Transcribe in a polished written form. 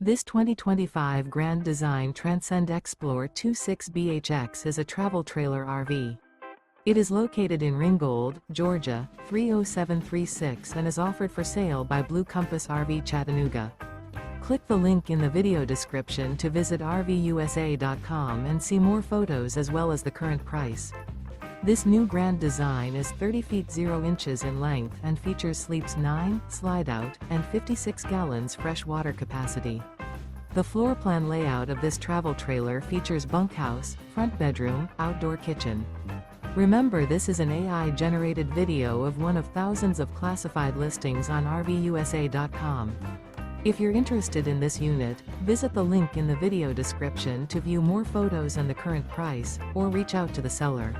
This 2025 Grand Design Transcend Xplor 26BHX is a travel trailer RV. It is located in Ringgold, Georgia, 30736 and is offered for sale by Blue Compass RV Chattanooga. Click the link in the video description to visit RVUSA.com and see more photos as well as the current price. This new Grand Design is 30 feet 0 inches in length and features sleeps 9, slide-out, and 56 gallons fresh water capacity. The floor plan layout of this travel trailer features bunkhouse, front bedroom, outdoor kitchen. Remember, this is an AI-generated video of one of thousands of classified listings on RVUSA.com. If you're interested in this unit, visit the link in the video description to view more photos and the current price, or reach out to the seller.